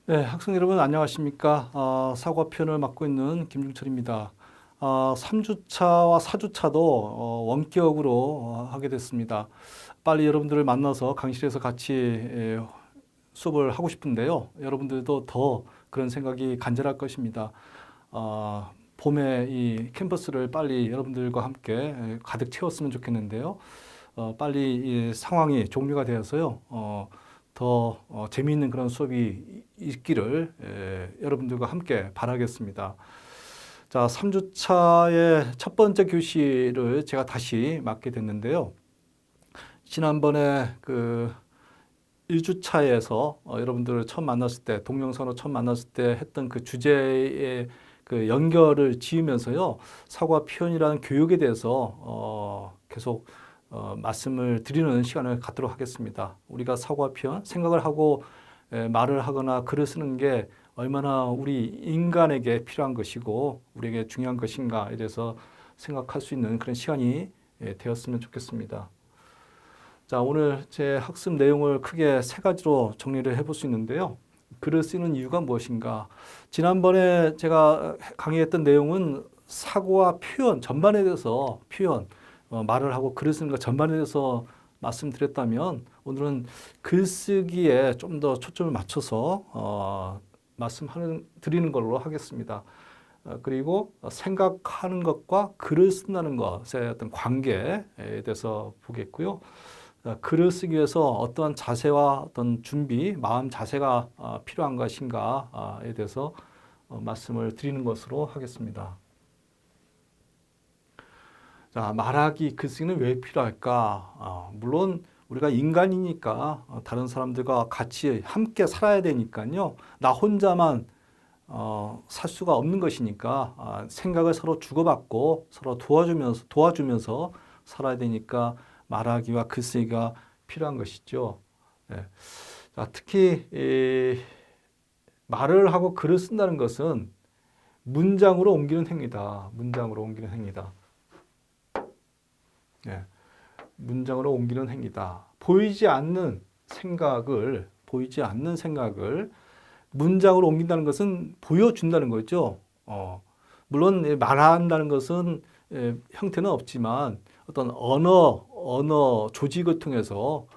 네, 학생 여러분 안녕하십니까? 사과 표현을 맡고 있는 김중철입니다. 3주차와 4주차도 원격으로 하게 됐습니다. 빨리 여러분들을 만나서 강실에서 같이 수업을 하고 싶은데요. 여러분들도 더 그런 생각이 간절할 것입니다. 봄에 이 캠퍼스를 빨리 여러분들과 함께 가득 채웠으면 좋겠는데요. 빨리 이 상황이 종료가 되어서요. 더 재미있는 그런 수업이 있기를 여러분들과 함께 바라겠습니다. 자, 3주차의 첫 번째 교시를 제가 다시 맡게 됐는데요. 지난번에 그 1주차에서 여러분들을 처음 만났을 때, 동영상으로 처음 만났을 때 했던 그 주제의 그 연결을 지으면서요, 사과 표현이라는 교육에 대해서 계속 말씀을 드리는 시간을 갖도록 하겠습니다. 우리가 사과 표현, 생각을 하고 말을 하거나 글을 쓰는 게 얼마나 우리 인간에게 필요한 것이고 우리에게 중요한 것인가에 대해서 생각할 수 있는 그런 시간이 되었으면 좋겠습니다. 자, 오늘 제 학습 내용을 크게 세 가지로 정리를 해볼 수 있는데요. 글을 쓰는 이유가 무엇인가? 지난번에 제가 강의했던 내용은 사고와 표현 전반에 대해서 말을 하고 글을 쓰는 것 전반에 대해서 말씀드렸다면 오늘은 글쓰기에 좀 더 초점을 맞춰서 드리는 걸로 하겠습니다. 그리고 생각하는 것과 글을 쓴다는 것의 어떤 관계에 대해서 보겠고요. 글을 쓰기 위해서 어떠한 자세와 어떤 준비, 마음 자세가 필요한 것인가에 대해서 말씀을 드리는 것으로 하겠습니다. 자, 말하기, 글쓰기는 왜 필요할까? 물론 우리가 인간이니까 다른 사람들과 같이 함께 살아야 되니까요. 나 혼자만 살 수가 없는 것이니까 생각을 서로 주고받고 서로 도와주면서 살아야 되니까 말하기와 글쓰기가 필요한 것이죠. 네. 자, 특히 말을 하고 글을 쓴다는 것은 문장으로 옮기는 행위다. 문장으로 옮기는 행위다. 네. 문장으로 옮기는 행위다. 보이지 않는 생각을 문장으로 옮긴다는 것은 보여준다는 거죠. 물론 말한다는 것은 형태는 없지만 어떤 언어 조직을 통해서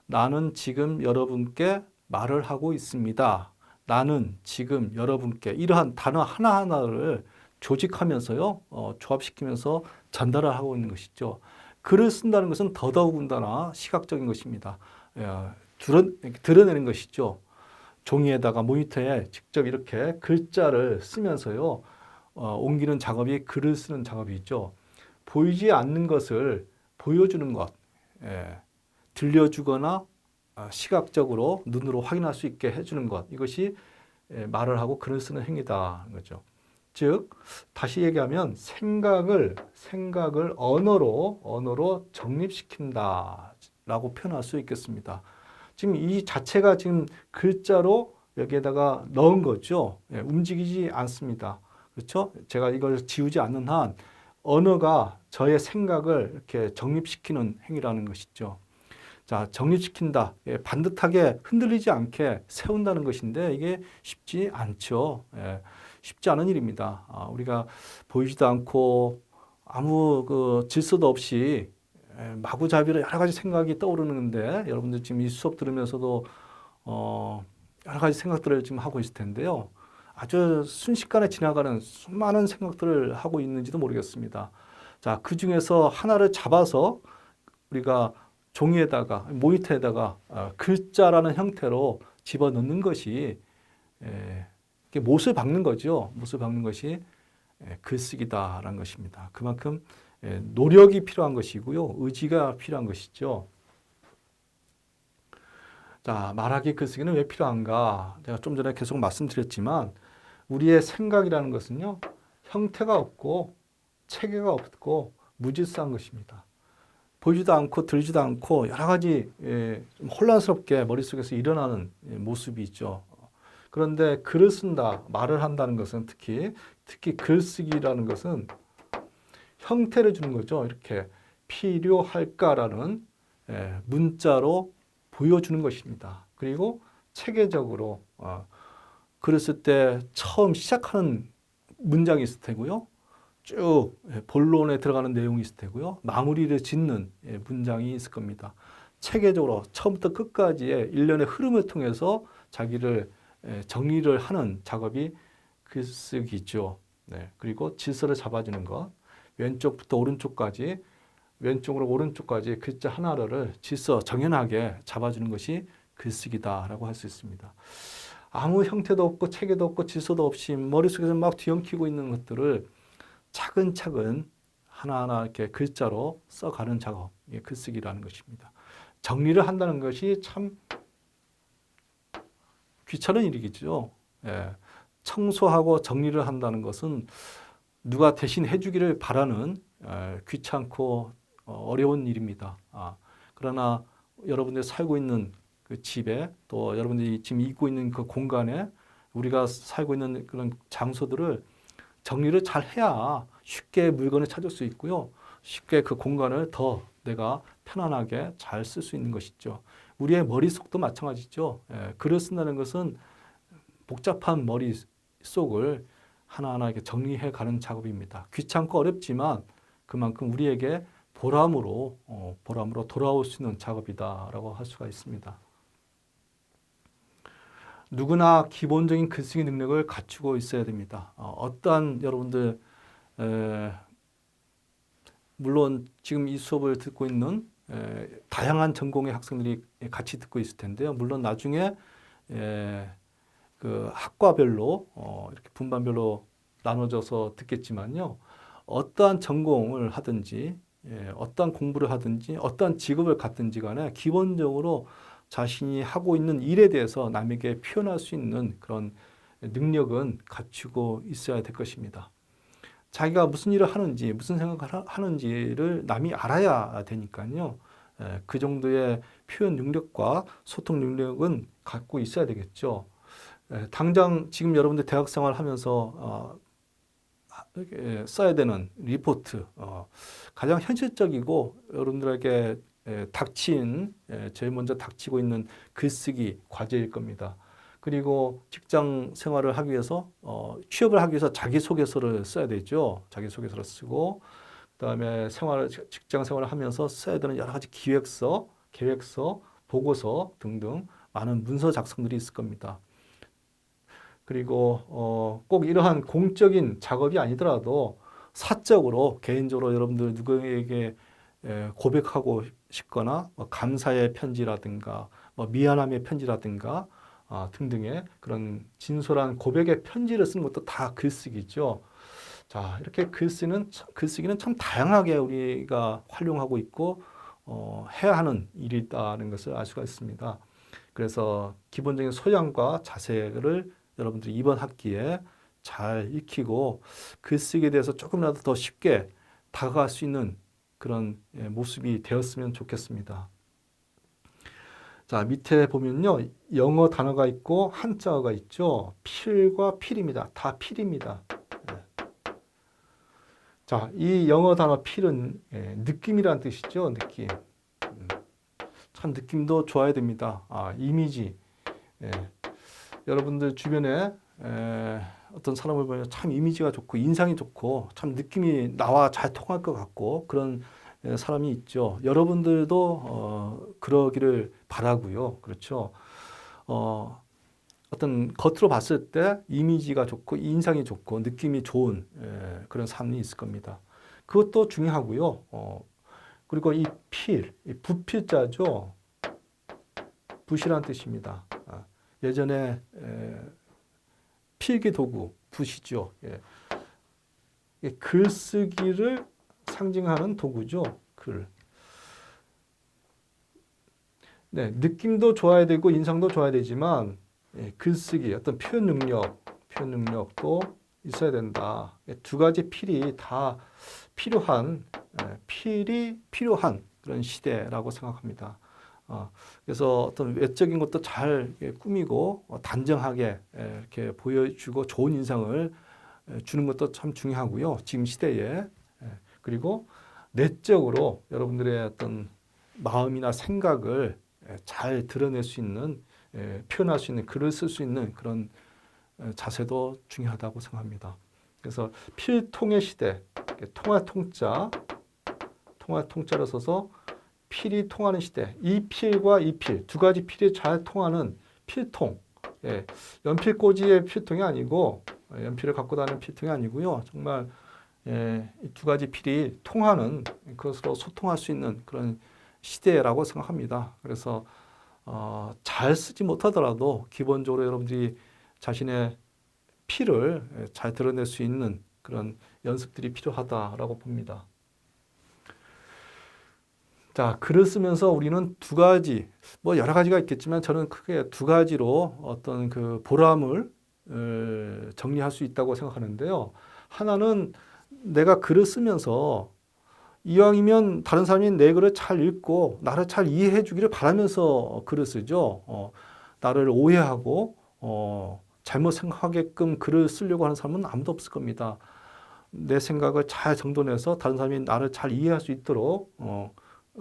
나는 지금 여러분께 말을 하고 있습니다. 나는 지금 여러분께 이러한 단어 하나하나를 조직하면서요, 조합시키면서 전달을 하고 있는 것이죠. 글을 쓴다는 것은 더더군다나 시각적인 것입니다. 예, 드러내는 것이죠. 종이에다가 모니터에 직접 이렇게 글자를 쓰면서요, 옮기는 작업이 글을 쓰는 작업이죠. 보이지 않는 것을 보여주는 것, 예, 들려주거나 시각적으로 눈으로 확인할 수 있게 해주는 것, 이것이 말을 하고 글을 쓰는 행위다는 거죠. 즉, 다시 얘기하면 생각을 언어로 정립시킨다라고 표현할 수 있겠습니다. 지금 이 자체가 지금 글자로 여기에다가 넣은 거죠. 움직이지 않습니다. 그렇죠? 제가 이걸 지우지 않는 한 언어가 저의 생각을 이렇게 정립시키는 행위라는 것이죠. 자, 정립시킨다. 반듯하게 흔들리지 않게 세운다는 것인데 이게 쉽지 않죠. 쉽지 않은 일입니다. 우리가 보이지도 않고 아무 그 질서도 없이 마구잡이로 여러 가지 생각이 떠오르는데 여러분들 지금 이 수업 들으면서도 여러 가지 생각들을 지금 하고 있을 텐데요. 아주 순식간에 지나가는 수많은 생각들을 하고 있는지도 모르겠습니다. 자, 그 중에서 하나를 잡아서 우리가 종이에다가 모니터에다가 글자라는 형태로 집어넣는 것이 못을 박는 거죠. 못을 박는 것이 글쓰기다라는 것입니다. 그만큼 노력이 필요한 것이고요. 의지가 필요한 것이죠. 자, 말하기 글쓰기는 왜 필요한가? 제가 좀 전에 계속 말씀드렸지만 우리의 생각이라는 것은요. 형태가 없고 체계가 없고 무질서한 것입니다. 보이지도 않고 들리지도 않고 여러 가지 좀 혼란스럽게 머릿속에서 일어나는 모습이 있죠. 그런데 글을 쓴다, 말을 한다는 것은 특히 글쓰기라는 것은 형태를 주는 거죠. 이렇게 필요할까라는 문자로 보여주는 것입니다. 그리고 체계적으로 그랬을 때 처음 시작하는 문장이 있을 테고요. 쭉 본론에 들어가는 내용이 있을 테고요. 마무리를 짓는 문장이 있을 겁니다. 체계적으로 처음부터 끝까지의 일련의 흐름을 통해서 자기를 정리를 하는 작업이 글쓰기죠. 네. 그리고 질서를 잡아주는 것. 왼쪽부터 오른쪽까지, 왼쪽으로 오른쪽까지 글자 하나를 질서 정연하게 잡아주는 것이 글쓰기다라고 할 수 있습니다. 아무 형태도 없고 체계도 없고 질서도 없이 머릿속에서 막 뒤엉키고 있는 것들을 차근차근 하나하나 이렇게 글자로 써가는 작업, 이게 글쓰기라는 것입니다. 정리를 한다는 것이 참 귀찮은 일이겠죠. 예. 청소하고 정리를 한다는 것은 누가 대신 해주기를 바라는 귀찮고 어려운 일입니다. 그러나 여러분들이 살고 있는 그 집에 또 여러분들이 지금 있고 있는 그 공간에 우리가 살고 있는 그런 장소들을 정리를 잘 해야 쉽게 물건을 찾을 수 있고요. 쉽게 그 공간을 더 내가 편안하게 잘 쓸 수 있는 것이죠. 우리의 머릿속도 마찬가지죠. 글을 쓴다는 것은 복잡한 머릿속을 하나하나 이렇게 정리해 가는 작업입니다. 귀찮고 어렵지만 그만큼 우리에게 보람으로 돌아올 수 있는 작업이다라고 할 수가 있습니다. 누구나 기본적인 글쓰기 능력을 갖추고 있어야 됩니다. 어떠한 여러분들 물론 지금 이 수업을 듣고 있는 다양한 전공의 학생들이 같이 듣고 있을 텐데요. 물론 나중에 그 학과별로 이렇게 분반별로 나눠져서 듣겠지만요. 어떠한 전공을 하든지 어떠한 공부를 하든지 어떠한 직업을 갖든지 간에 기본적으로 자신이 하고 있는 일에 대해서 남에게 표현할 수 있는 그런 능력은 갖추고 있어야 될 것입니다. 자기가 무슨 일을 하는지 무슨 생각을 하는지를 남이 알아야 되니까요. 그 정도의 표현 능력과 소통 능력은 갖고 있어야 되겠죠. 당장 지금 여러분들 대학 생활 하면서 써야 되는 리포트, 가장 현실적이고 여러분들에게 닥친, 제일 먼저 닥치고 있는 글쓰기 과제일 겁니다. 그리고 직장 생활을 하기 위해서, 취업을 하기 위해서 자기소개서를 써야 되죠. 자기소개서를 쓰고, 그다음에 직장 생활을 하면서 써야 되는 여러 가지 기획서, 계획서, 보고서 등등 많은 문서 작성들이 있을 겁니다. 그리고 꼭 이러한 공적인 작업이 아니더라도 사적으로 개인적으로 여러분들 누구에게 고백하고 싶거나 뭐 감사의 편지라든가 뭐 미안함의 편지라든가 등등의 그런 진솔한 고백의 편지를 쓰는 것도 다 글쓰기죠. 자, 이렇게 글쓰기는 참 다양하게 우리가 활용하고 있고 해야 하는 일이다는 것을 알 수가 있습니다. 그래서 기본적인 소양과 자세를 여러분들이 이번 학기에 잘 익히고 글쓰기에 대해서 조금이라도 더 쉽게 다가갈 수 있는 그런 모습이 되었으면 좋겠습니다. 자, 밑에 보면요. 영어 단어가 있고 한자어가 있죠. 필과 필입니다. 다 필입니다. 자, 이 영어 단어 필은 느낌이라는 뜻이죠. 느낌. 참 느낌도 좋아야 됩니다. 이미지. 여러분들 주변에 어떤 사람을 보면 참 이미지가 좋고 인상이 좋고 참 느낌이 나와 잘 통할 것 같고 그런 사람이 있죠. 여러분들도 그러기를 바라고요. 그렇죠. 어떤 겉으로 봤을 때 이미지가 좋고 인상이 좋고 느낌이 좋은 그런 사람이 있을 겁니다. 그것도 중요하고요. 그리고 이 필, 이 부필자죠. 붓이라는 뜻입니다. 예전에 필기 도구 붓이죠. 글쓰기를 상징하는 도구죠. 글. 네, 느낌도 좋아야 되고 인상도 좋아야 되지만 글쓰기, 어떤 표현 능력도 있어야 된다. 두 가지 필이 다 필요한 그런 시대라고 생각합니다. 그래서 어떤 외적인 것도 잘 꾸미고 단정하게 이렇게 보여주고 좋은 인상을 주는 것도 참 중요하고요. 지금 시대에. 그리고 내적으로 여러분들의 어떤 마음이나 생각을 잘 드러낼 수 있는, 표현할 수 있는, 글을 쓸 수 있는 그런 자세도 중요하다고 생각합니다. 그래서 필통의 시대, 통할 통자, 통할 통자를 써서 필이 통하는 시대. 이 필과 이 필, 두 가지 필이 잘 통하는 필통. 예, 연필꽂이의 필통이 아니고 연필을 갖고 다니는 필통이 아니고요. 정말 이 두 가지 필이 통하는 그것으로 소통할 수 있는 그런 시대라고 생각합니다. 그래서 잘 쓰지 못하더라도 기본적으로 여러분들이 자신의 필을 잘 드러낼 수 있는 그런 연습들이 필요하다라고 봅니다. 자, 글을 쓰면서 우리는 두 가지, 뭐 여러 가지가 있겠지만 저는 크게 두 가지로 어떤 그 보람을 정리할 수 있다고 생각하는데요. 하나는 내가 글을 쓰면서 이왕이면 다른 사람이 내 글을 잘 읽고 나를 잘 이해해 주기를 바라면서 글을 쓰죠. 나를 오해하고 잘못 생각하게끔 글을 쓰려고 하는 사람은 아무도 없을 겁니다. 내 생각을 잘 정돈해서 다른 사람이 나를 잘 이해할 수 있도록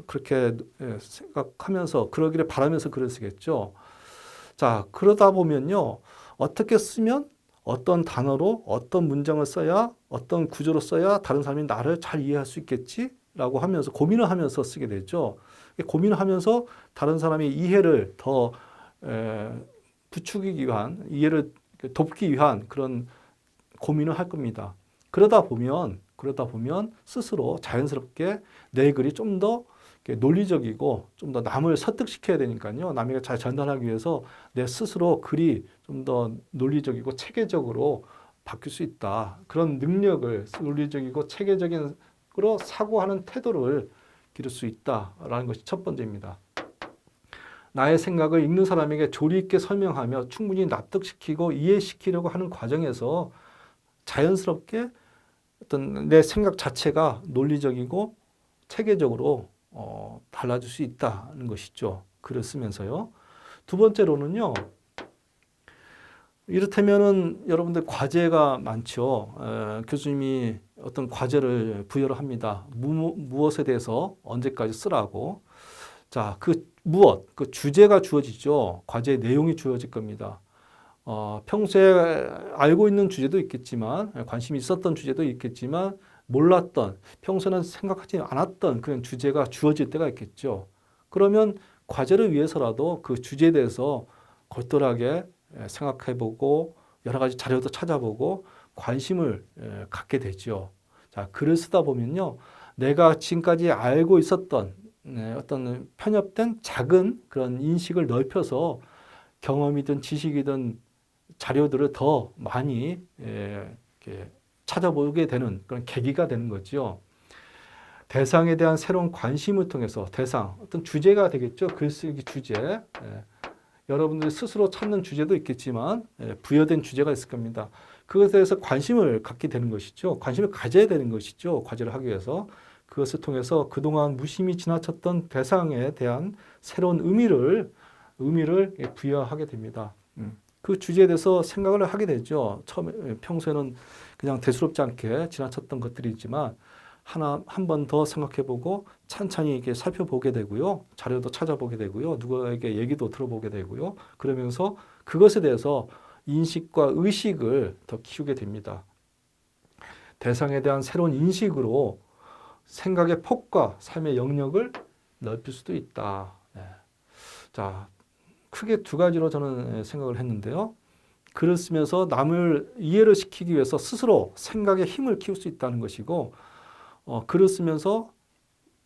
그렇게 생각하면서 그러기를 바라면서 글을 쓰겠죠. 자, 그러다 보면요. 어떻게 쓰면 어떤 단어로 어떤 문장을 써야 어떤 구조로 써야 다른 사람이 나를 잘 이해할 수 있겠지라고 하면서 고민을 하면서 쓰게 되죠. 고민을 하면서 다른 사람의 이해를 더 부추기기 위한 이해를 돕기 위한 그런 고민을 할 겁니다. 그러다 보면 스스로 자연스럽게 내 글이 좀 더 논리적이고 좀 더 남을 설득시켜야 되니까요. 남에게 잘 전달하기 위해서 내 스스로 글이 좀 더 논리적이고 체계적으로 바뀔 수 있다. 그런 능력을 논리적이고 체계적으로 사고하는 태도를 기를 수 있다라는 것이 첫 번째입니다. 나의 생각을 읽는 사람에게 조리 있게 설명하며 충분히 납득시키고 이해시키려고 하는 과정에서 자연스럽게 어떤 내 생각 자체가 논리적이고 체계적으로 달라질 수 있다는 것이죠. 글을 쓰면서요. 두 번째로는요. 이를테면은 여러분들 과제가 많죠. 교수님이 어떤 과제를 부여를 합니다. 무엇에 대해서 언제까지 쓰라고. 자, 그 주제가 주어지죠. 과제의 내용이 주어질 겁니다. 평소에 알고 있는 주제도 있겠지만, 관심이 있었던 주제도 있겠지만, 몰랐던, 평소에는 생각하지 않았던 그런 주제가 주어질 때가 있겠죠. 그러면 과제를 위해서라도 그 주제에 대해서 골똘하게 생각해보고, 여러 가지 자료도 찾아보고, 관심을 갖게 되죠. 자, 글을 쓰다 보면요. 내가 지금까지 알고 있었던 어떤 편협된 작은 그런 인식을 넓혀서 경험이든 지식이든 자료들을 더 많이 찾아보게 되는 그런 계기가 되는 거죠. 대상에 대한 새로운 관심을 통해서 어떤 주제가 되겠죠. 글쓰기 주제. 여러분들이 스스로 찾는 주제도 있겠지만 부여된 주제가 있을 겁니다. 그것에 대해서 관심을 갖게 되는 것이죠. 관심을 가져야 되는 것이죠. 과제를 하기 위해서. 그것을 통해서 그동안 무심히 지나쳤던 대상에 대한 새로운 의미를 부여하게 됩니다. 그 주제에 대해서 생각을 하게 되죠. 평소에는 그냥 대수롭지 않게 지나쳤던 것들이지만 한 번 더 생각해보고 찬찬히 이렇게 살펴보게 되고요. 자료도 찾아보게 되고요. 누구에게 얘기도 들어보게 되고요. 그러면서 그것에 대해서 인식과 의식을 더 키우게 됩니다. 대상에 대한 새로운 인식으로 생각의 폭과 삶의 영역을 넓힐 수도 있다. 자, 크게 두 가지로 저는 생각을 했는데요. 글을 쓰면서 남을 이해를 시키기 위해서 스스로 생각의 힘을 키울 수 있다는 것이고, 글을 쓰면서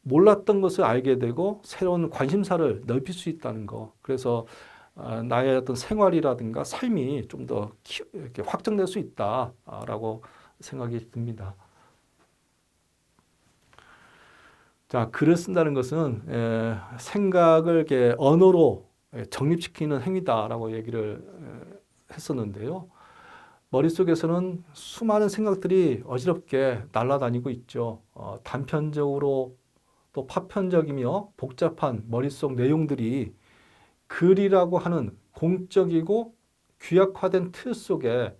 몰랐던 것을 알게 되고 새로운 관심사를 넓힐 수 있다는 것. 그래서 나의 어떤 생활이라든가 삶이 좀 더 이렇게 확장될 수 있다라고 생각이 듭니다. 자, 글을 쓴다는 것은 생각을 이렇게 언어로 정립시키는 행위다라고 얘기를 했었는데요. 머릿속에서는 수많은 생각들이 어지럽게 날아다니고 있죠. 단편적으로 또 파편적이며 복잡한 머릿속 내용들이 글이라고 하는 공적이고 규약화된 틀 속에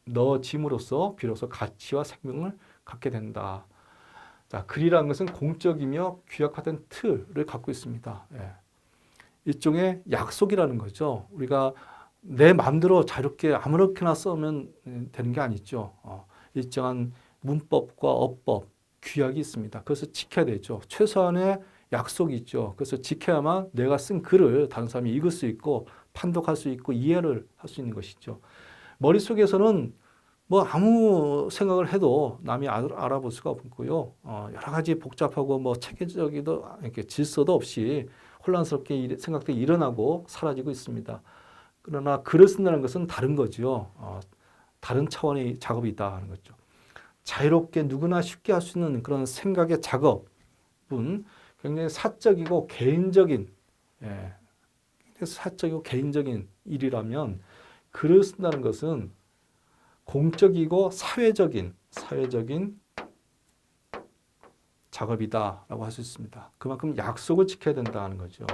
넣어짐으로써 비로소 가치와 생명을 갖게 된다. 자, 글이라는 것은 공적이며 규약화된 틀을 갖고 있습니다. 일종의 약속이라는 거죠. 우리가 내 마음대로 자유롭게 아무렇게나 써면 되는 게 아니죠. 일정한 문법과 어법, 규약이 있습니다. 그래서 지켜야 되죠. 최소한의 약속이 있죠. 그래서 지켜야만 내가 쓴 글을 다른 사람이 읽을 수 있고 판독할 수 있고 이해를 할 수 있는 것이죠. 머릿속에서는 뭐 아무 생각을 해도 남이 알아볼 수가 없고요. 여러 가지 복잡하고 뭐 체계적이도 이렇게 질서도 없이 혼란스럽게 생각들이 일어나고 사라지고 있습니다. 그러나 글을 쓴다는 것은 다른 거죠. 다른 차원의 작업이 있다 하는 거죠. 자유롭게 누구나 쉽게 할 수 있는 그런 생각의 작업은 굉장히 사적이고 개인적인, 예, 사적이고 개인적인 일이라면 글을 쓴다는 것은 공적이고 사회적인 작업이다라고 할 수 있습니다. 그만큼 약속을 지켜야 된다는 거죠.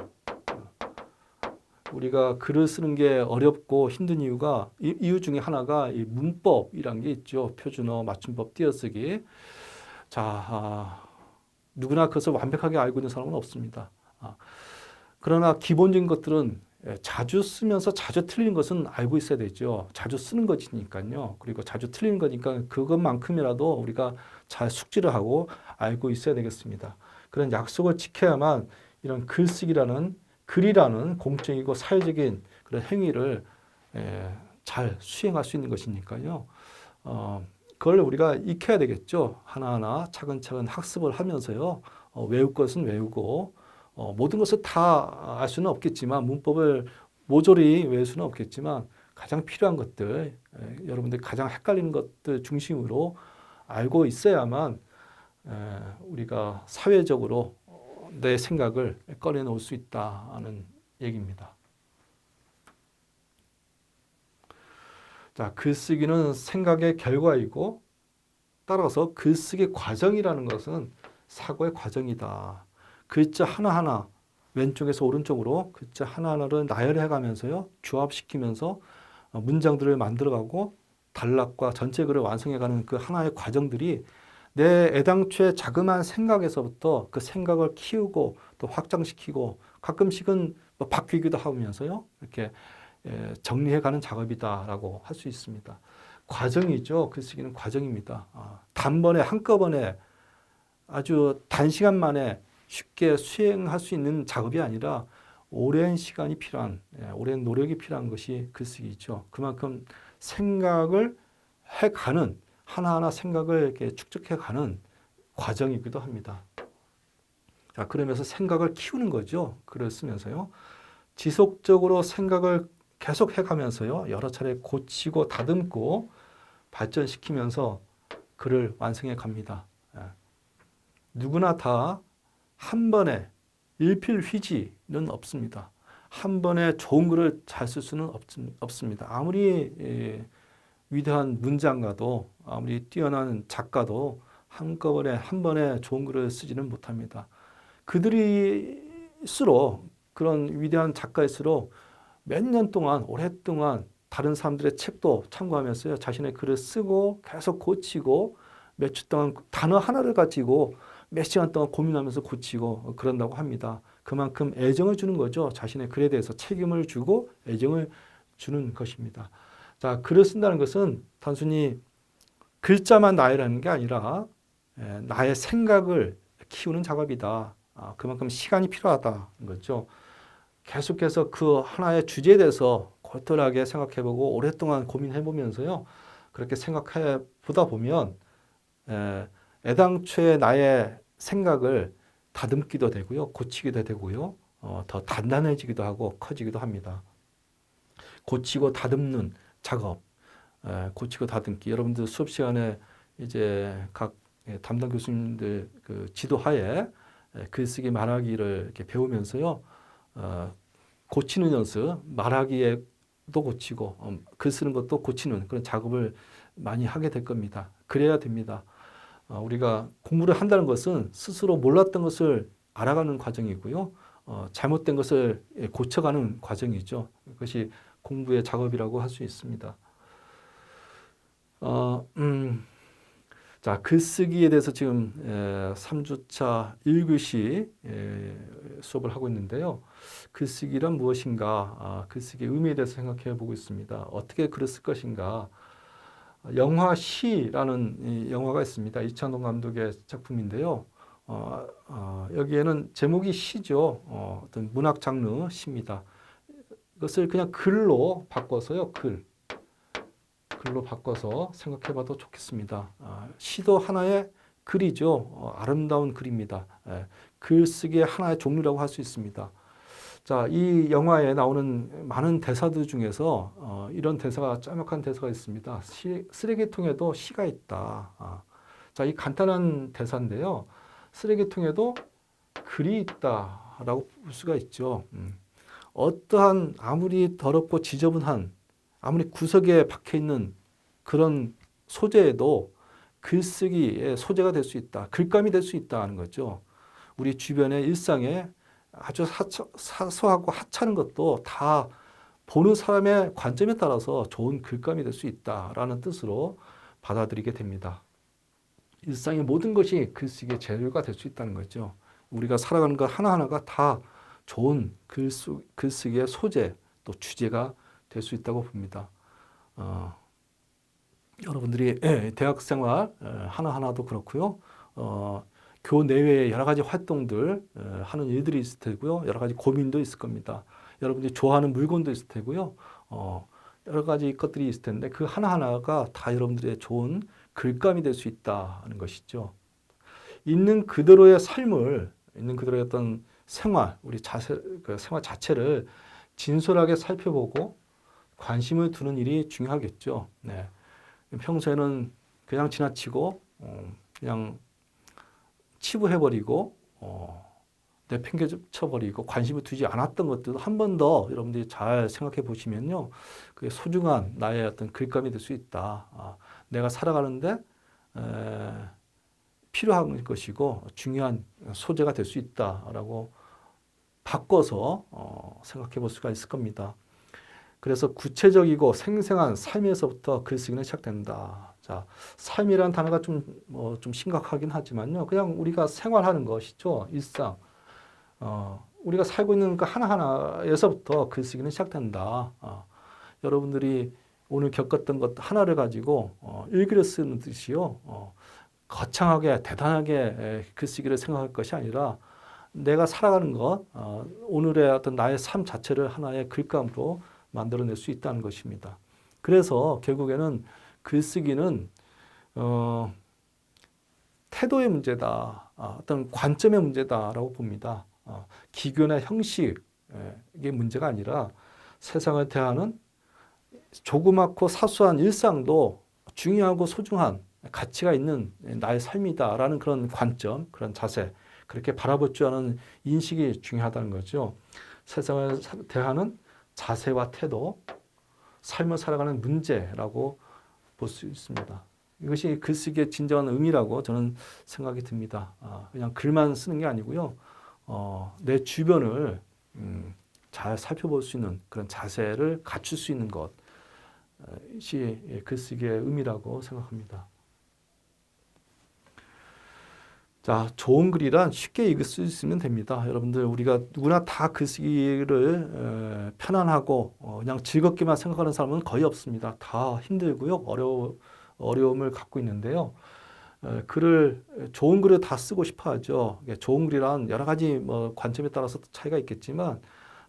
우리가 글을 쓰는 게 어렵고 힘든 이유가 이유 중에 하나가 이 문법이란 게 있죠. 표준어, 맞춤법, 띄어쓰기. 자, 누구나 그것을 완벽하게 알고 있는 사람은 없습니다. 그러나 기본적인 것들은 자주 쓰면서 자주 틀리는 것은 알고 있어야 되죠. 자주 쓰는 것이니까요. 그리고 자주 틀리는 거니까 그것만큼이라도 우리가 잘 숙지를 하고 알고 있어야 되겠습니다. 그런 약속을 지켜야만 이런 글이라는 공적이고 사회적인 그런 행위를 잘 수행할 수 있는 것이니까요. 그걸 우리가 익혀야 되겠죠. 하나하나 차근차근 학습을 하면서요. 외울 것은 외우고 모든 것을 다 알 수는 없겠지만 문법을 모조리 외울 수는 없겠지만 가장 필요한 것들, 여러분들이 가장 헷갈리는 것들 중심으로 알고 있어야만 우리가 사회적으로 내 생각을 꺼내놓을 수 있다는 얘기입니다. 자, 글쓰기는 생각의 결과이고 따라서 글쓰기 과정이라는 것은 사고의 과정이다. 글자 하나하나 왼쪽에서 오른쪽으로 글자 하나하나를 나열해 가면서요. 조합시키면서 문장들을 만들어가고 단락과 전체 글을 완성해가는 그 하나의 과정들이 내 애당초에 자그마한 생각에서부터 그 생각을 키우고 또 확장시키고 가끔씩은 바뀌기도 하면서요. 이렇게 정리해가는 작업이다라고 할 수 있습니다. 과정이죠. 글쓰기는 과정입니다. 단번에 한꺼번에 아주 단시간 만에 쉽게 수행할 수 있는 작업이 아니라 오랜 시간이 필요한, 오랜 노력이 필요한 것이 글쓰기죠. 그만큼 생각을 해가는, 하나하나 생각을 이렇게 축적해가는 과정이기도 합니다. 자, 그러면서 생각을 키우는 거죠. 글을 쓰면서요. 지속적으로 생각을 계속 해가면서요. 여러 차례 고치고 다듬고 발전시키면서 글을 완성해 갑니다. 누구나 다 한 번에 일필휘지는 없습니다. 한 번에 좋은 글을 잘 쓸 수는 없습니다. 아무리 위대한 문장가도 아무리 뛰어난 작가도 한꺼번에 한 번에 좋은 글을 쓰지는 못합니다. 그들일수록 그런 위대한 작가일수록 몇 년 동안 오랫동안 다른 사람들의 책도 참고하면서요. 자신의 글을 쓰고 계속 고치고 몇 주 동안 단어 하나를 가지고 몇 시간 동안 고민하면서 고치고 그런다고 합니다. 그만큼 애정을 주는 거죠. 자신의 글에 대해서 책임을 주고 애정을 주는 것입니다. 자, 글을 쓴다는 것은 단순히 글자만 나열하는 게 아니라 나의 생각을 키우는 작업이다. 그만큼 시간이 필요하다는 거죠. 계속해서 그 하나의 주제에 대해서 골똘하게 생각해보고 오랫동안 고민해보면서요. 그렇게 생각해 보다 보면 애당초에 나의 생각을 다듬기도 되고요. 고치기도 되고요. 더 단단해지기도 하고 커지기도 합니다. 고치고 다듬는 작업, 고치고 다듬기. 여러분들 수업 시간에 이제 각 담당 교수님들 그 지도하에 글쓰기 말하기를 이렇게 배우면서요. 고치는 연습, 말하기에도 고치고 글 쓰는 것도 고치는 그런 작업을 많이 하게 될 겁니다. 그래야 됩니다. 우리가 공부를 한다는 것은 스스로 몰랐던 것을 알아가는 과정이고요. 잘못된 것을 고쳐가는 과정이죠. 그것이 공부의 작업이라고 할 수 있습니다. 자, 글쓰기에 대해서 지금 3주차 1교시 수업을 하고 있는데요. 글쓰기란 무엇인가? 글쓰기의 의미에 대해서 생각해 보고 있습니다. 어떻게 글을 쓸 것인가? 영화 시라는 이 영화가 있습니다. 이찬동 감독의 작품인데요. 여기에는 제목이 시죠. 어떤 문학 장르 시입니다. 이것을 그냥 글로 바꿔서요. 글로 바꿔서 생각해 봐도 좋겠습니다. 시도 하나의 글이죠. 아름다운 글입니다. 글쓰기의 하나의 종류라고 할 수 있습니다. 자, 이 영화에 나오는 많은 대사들 중에서 이런 대사가 짤막한 대사가 있습니다. 쓰레기통에도 시가 있다. 자, 이 간단한 대사인데요. 쓰레기통에도 글이 있다라고 볼 수가 있죠. 어떠한 아무리 더럽고 지저분한 아무리 구석에 박혀 있는 그런 소재에도 글쓰기의 소재가 될 수 있다. 글감이 될 수 있다는 거죠. 우리 주변의 일상에 아주 사소하고 하찮은 것도 다 보는 사람의 관점에 따라서 좋은 글감이 될 수 있다라는 뜻으로 받아들이게 됩니다. 일상의 모든 것이 글쓰기의 재료가 될 수 있다는 거죠. 우리가 살아가는 것 하나하나가 다 좋은 글쓰기의 소재 또 주제가 될 수 있다고 봅니다. 여러분들이 대학 생활 하나하나도 그렇고요. 교내외의 여러 가지 활동들 하는 일들이 있을 테고요. 여러 가지 고민도 있을 겁니다. 여러분들이 좋아하는 물건도 있을 테고요. 여러 가지 것들이 있을 텐데 그 하나하나가 다 여러분들의 좋은 글감이 될 수 있다는 것이죠. 있는 그대로의 삶을, 있는 그대로의 어떤 생활, 우리 그 생활 자체를 진솔하게 살펴보고 관심을 두는 일이 중요하겠죠. 네. 평소에는 그냥 지나치고 그냥 치부해버리고 내팽개쳐버리고 관심을 두지 않았던 것들도 한 번 더 여러분들이 잘 생각해 보시면요. 그게 소중한 나의 어떤 글감이 될 수 있다. 내가 살아가는데 필요한 것이고 중요한 소재가 될 수 있다라고 바꿔서 생각해 볼 수가 있을 겁니다. 그래서 구체적이고 생생한 삶에서부터 글쓰기는 시작된다. 자, 삶이라는 단어가 좀 심각하긴 하지만요. 그냥 우리가 생활하는 것이죠. 일상. 우리가 살고 있는 그 하나하나에서부터 글쓰기는 시작된다. 여러분들이 오늘 겪었던 것 하나를 가지고 일기를 쓰는 듯이요. 거창하게 대단하게 글쓰기를 생각할 것이 아니라 내가 살아가는 것, 오늘의 어떤 나의 삶 자체를 하나의 글감으로 만들어낼 수 있다는 것입니다. 그래서 결국에는 글쓰기는 태도의 문제다, 어떤 관점의 문제다라고 봅니다. 기교나 형식의 문제가 아니라 세상을 대하는 조그맣고 사소한 일상도 중요하고 소중한 가치가 있는 나의 삶이다라는 그런 관점, 그런 자세, 그렇게 바라볼 줄 아는 인식이 중요하다는 거죠. 세상을 대하는 자세와 태도, 삶을 살아가는 문제라고 볼 수 있습니다. 이것이 글쓰기의 진정한 의미라고 저는 생각이 듭니다. 그냥 글만 쓰는 게 아니고요. 내 주변을 잘 살펴볼 수 있는 그런 자세를 갖출 수 있는 것이 글쓰기의 의미라고 생각합니다. 자, 좋은 글이란 쉽게 읽을 수 있으면 됩니다. 여러분들 우리가 누구나 다 글쓰기를 편안하고 그냥 즐겁게만 생각하는 사람은 거의 없습니다. 다 힘들고요. 어려움을 갖고 있는데요. 좋은 글을 다 쓰고 싶어 하죠. 좋은 글이란 여러 가지 관점에 따라서 차이가 있겠지만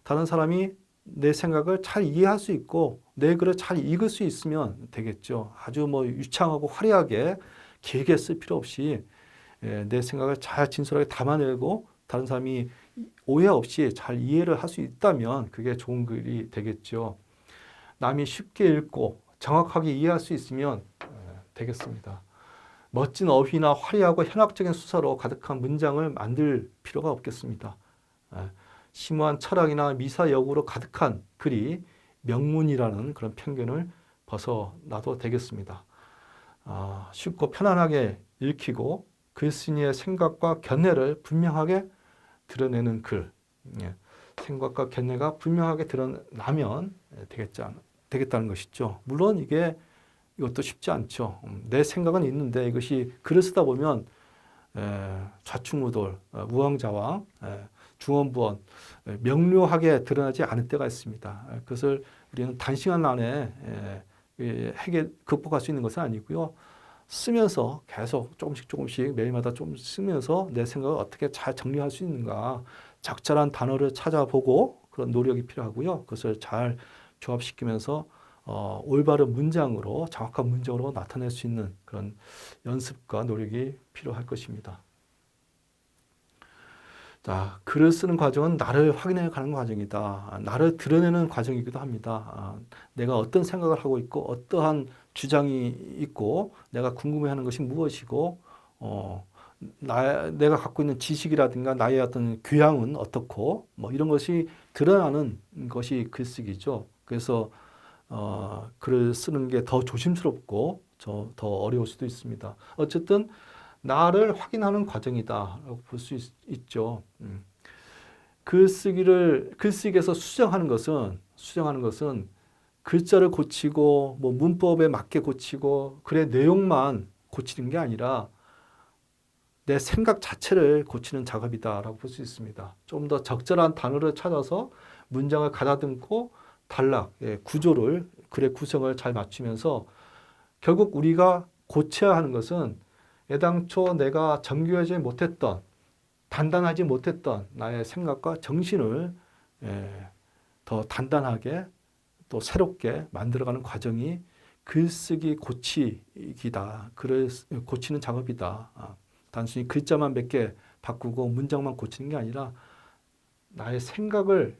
다른 사람이 내 생각을 잘 이해할 수 있고 내 글을 잘 읽을 수 있으면 되겠죠. 아주 유창하고 화려하게 길게 쓸 필요 없이 내 생각을 잘 진솔하게 담아내고 다른 사람이 오해 없이 잘 이해를 할 수 있다면 그게 좋은 글이 되겠죠. 남이 쉽게 읽고 정확하게 이해할 수 있으면 되겠습니다. 멋진 어휘나 화려하고 현학적인 수사로 가득한 문장을 만들 필요가 없겠습니다. 심오한 철학이나 미사여구로 가득한 글이 명문이라는 그런 편견을 벗어나도 되겠습니다. 쉽고 편안하게 읽히고 글쓴이의 생각과 견해를 분명하게 드러내는 글. 생각과 견해가 분명하게 드러나면 되겠다는 것이죠. 물론 이것도 쉽지 않죠. 내 생각은 있는데 이것이 글을 쓰다 보면 좌충우돌, 우왕좌왕, 중언부언 명료하게 드러나지 않을 때가 있습니다. 그것을 우리는 단시간 안에 극복할 수 있는 것은 아니고요. 쓰면서 계속 조금씩 매일마다 좀 쓰면서 내 생각을 어떻게 잘 정리할 수 있는가 적절한 단어를 찾아보고 그런 노력이 필요하고요. 그것을 잘 조합시키면서 올바른 문장으로 정확한 문장으로 나타낼 수 있는 그런 연습과 노력이 필요할 것입니다. 자, 글을 쓰는 과정은 나를 확인해 가는 과정이다. 나를 드러내는 과정이기도 합니다. 내가 어떤 생각을 하고 있고 어떠한 주장이 있고 내가 궁금해하는 것이 무엇이고 내가 갖고 있는 지식이라든가 나의 어떤 교양은 어떻고 뭐 이런 것이 드러나는 것이 글쓰기죠. 그래서 글을 쓰는 게 더 조심스럽고 더 어려울 수도 있습니다. 어쨌든 나를 확인하는 과정이다라고 볼 수 있죠. 글쓰기에서 수정하는 것은 글자를 고치고 뭐 문법에 맞게 고치고 글의 내용만 고치는 게 아니라 내 생각 자체를 고치는 작업이다라고 볼 수 있습니다. 좀 더 적절한 단어를 찾아서 문장을 가다듬고 단락, 구조를 글의 구성을 잘 맞추면서 결국 우리가 고쳐야 하는 것은 애당초 내가 정교하지 못했던 단단하지 못했던 나의 생각과 정신을 더 단단하게 또 새롭게 만들어가는 과정이 글쓰기 고치기다. 글을 고치는 작업이다. 단순히 글자만 몇 개 바꾸고 문장만 고치는 게 아니라 나의 생각을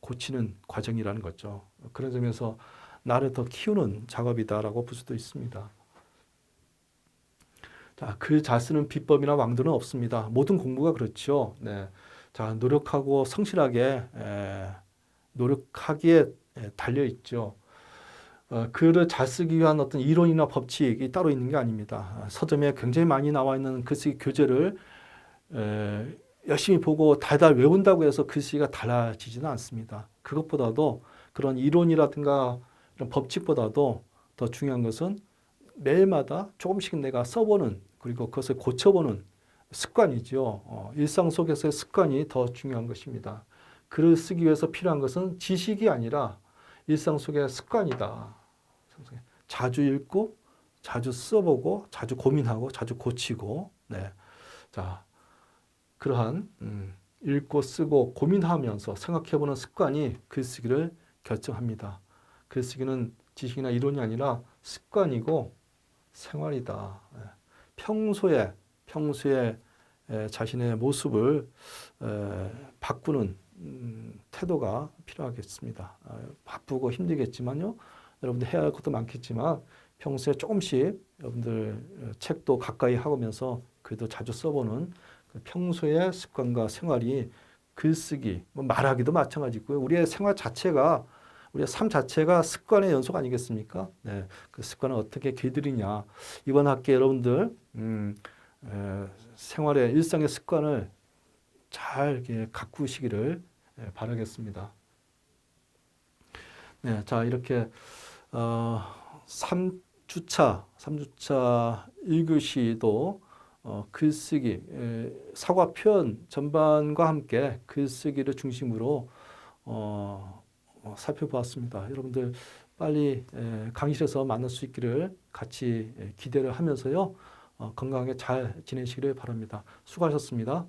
고치는 과정이라는 거죠. 그런 점에서 나를 더 키우는 작업이다라고 볼 수도 있습니다. 자, 글 잘 쓰는 비법이나 왕도는 없습니다. 모든 공부가 그렇죠. 네. 자, 노력하고 성실하게 노력하기에 달려 있죠. 글을 잘 쓰기 위한 어떤 이론이나 법칙이 따로 있는 게 아닙니다. 서점에 굉장히 많이 나와 있는 글쓰기 교재를 열심히 보고 달달 외운다고 해서 글쓰기가 달라지지는 않습니다. 그것보다도 그런 이론이라든가 이런 법칙보다도 더 중요한 것은 매일마다 조금씩 내가 써보는 그리고 그것을 고쳐보는 습관이죠. 일상 속에서의 습관이 더 중요한 것입니다. 글을 쓰기 위해서 필요한 것은 지식이 아니라 일상 속의 습관이다. 자주 읽고, 자주 써보고, 자주 고민하고, 자주 고치고, 네. 자, 그러한 읽고 쓰고 고민하면서 생각해보는 습관이 글쓰기를 결정합니다. 글쓰기는 지식이나 이론이 아니라 습관이고 생활이다. 평소에 자신의 모습을 바꾸는 태도가 필요하겠습니다. 바쁘고 힘들겠지만요. 여러분들 해야 할 것도 많겠지만 평소에 조금씩 여러분들 책도 가까이 하면서 글도 자주 써보는 그 평소의 습관과 생활이 글쓰기, 뭐 말하기도 마찬가지고요. 우리의 생활 자체가 우리의 삶 자체가 습관의 연속 아니겠습니까? 네, 그 습관을 어떻게 길들이냐. 이번 학기 여러분들 생활의 일상의 습관을 잘 가꾸시기를 바라겠습니다. 네, 자 이렇게 3주차 1교시도 글쓰기, 사과 표현 전반과 함께 글쓰기를 중심으로 살펴보았습니다. 여러분들 빨리 강의실에서 만날 수 있기를 같이 기대를 하면서요. 건강하게 잘 지내시기를 바랍니다. 수고하셨습니다.